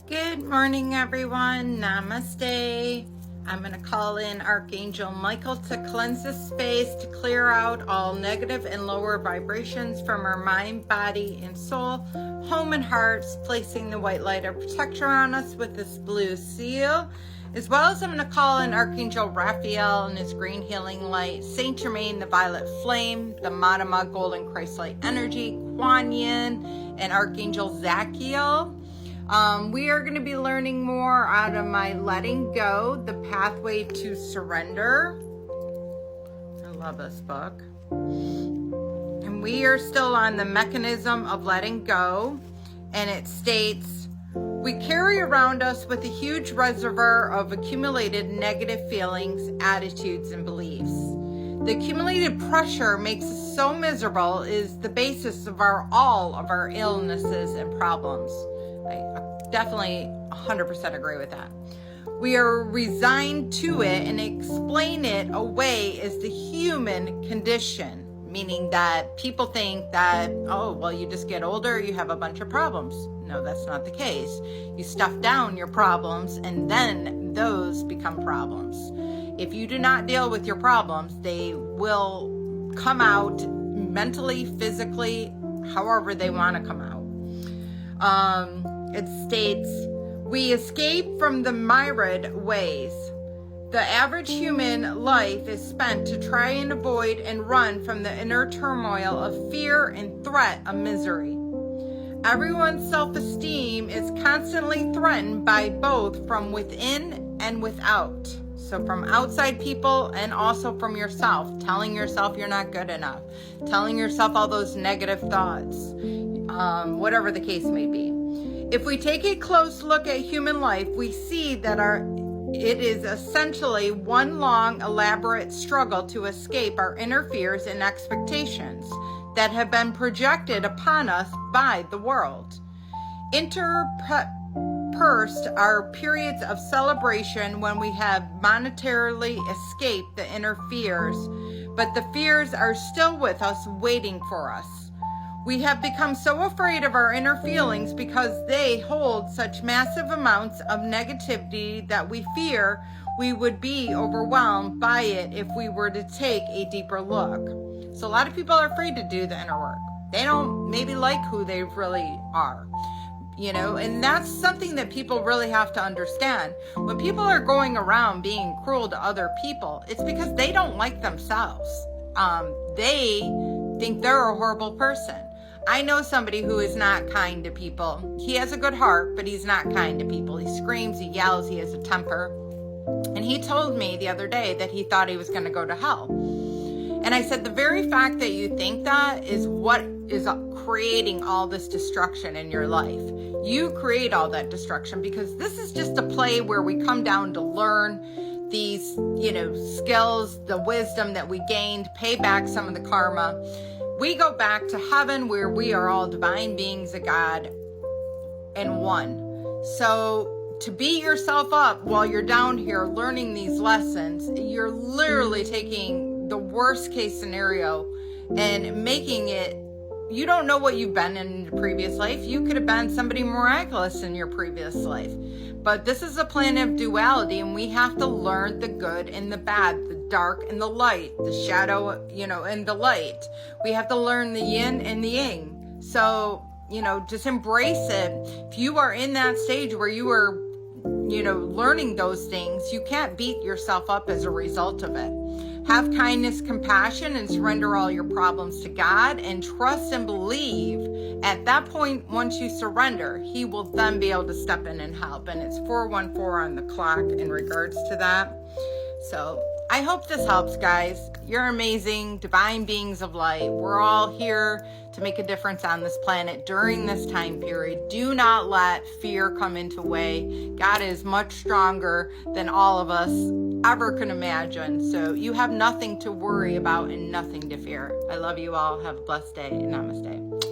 Good morning, everyone. Namaste. I'm going to call in Archangel Michael to cleanse this space, to clear out all negative and lower vibrations from our mind, body, and soul, home and hearts, placing the white light of protection on us with this blue seal. As well as I'm going to call in Archangel Raphael and his green healing light, Saint Germain, the violet flame, the Madama golden Christ light energy, Kuan Yin, and Archangel Zachiel. We are going to be learning more out of my Letting Go, the Pathway to Surrender. I love this book. And we are still on the mechanism of letting go. And it states, we carry around us with a huge reservoir of accumulated negative feelings, attitudes, and beliefs. The accumulated pressure makes us so miserable is the basis of all of our illnesses and problems. I definitely 100% agree with that. We are resigned to it and explain it away as the human condition, meaning that people think that, oh, well, you just get older, you have a bunch of problems. No, that's not the case. You stuff down your problems and then those become problems. If you do not deal with your problems, they will come out mentally, physically, however they want to come out. It states, we escape from the myriad ways. The average human life is spent to try and avoid and run from the inner turmoil of fear and threat of misery. Everyone's self-esteem is constantly threatened by both from within and without. So from outside people and also from yourself, telling yourself you're not good enough, telling yourself all those negative thoughts, whatever the case may be. If we take a close look at human life, we see that it is essentially one long, elaborate struggle to escape our inner fears and expectations that have been projected upon us by the world. Interspersed are periods of celebration when we have monetarily escaped the inner fears, but the fears are still with us, waiting for us. We have become so afraid of our inner feelings because they hold such massive amounts of negativity that we fear we would be overwhelmed by it if we were to take a deeper look. So a lot of people are afraid to do the inner work. They don't maybe like who they really are, and that's something that people really have to understand. When people are going around being cruel to other people, it's because they don't like themselves. They think they're a horrible person. I know somebody who is not kind to people. He has a good heart, but he's not kind to people. He screams, he yells, he has a temper. And he told me the other day that he thought he was going to go to hell. And I said, the very fact that you think that is what is creating all this destruction in your life. You create all that destruction because this is just a play where we come down to learn these, skills, the wisdom that we gained, pay back some of the karma. We go back to heaven where we are all divine beings of God and one. So to beat yourself up while you're down here learning these lessons, you're literally taking the worst case scenario and making it, you don't know what you've been in your previous life. You could have been somebody miraculous in your previous life. But this is a planet of duality, and we have to learn the good and the bad, the dark and the light, the shadow, and the light. We have to learn the yin and the yang. So, just embrace it. If you are in that stage where you are, learning those things, you can't beat yourself up as a result of it. Have kindness, compassion, and surrender all your problems to God and trust and believe. At that point, once you surrender, He will then be able to step in and help. And it's 414 on the clock in regards to that. So I hope this helps, guys. You're amazing, divine beings of light. We're all here to make a difference on this planet during this time period. Do not let fear come into way. God is much stronger than all of us ever can imagine. So you have nothing to worry about and nothing to fear. I love you all. Have a blessed day. Namaste.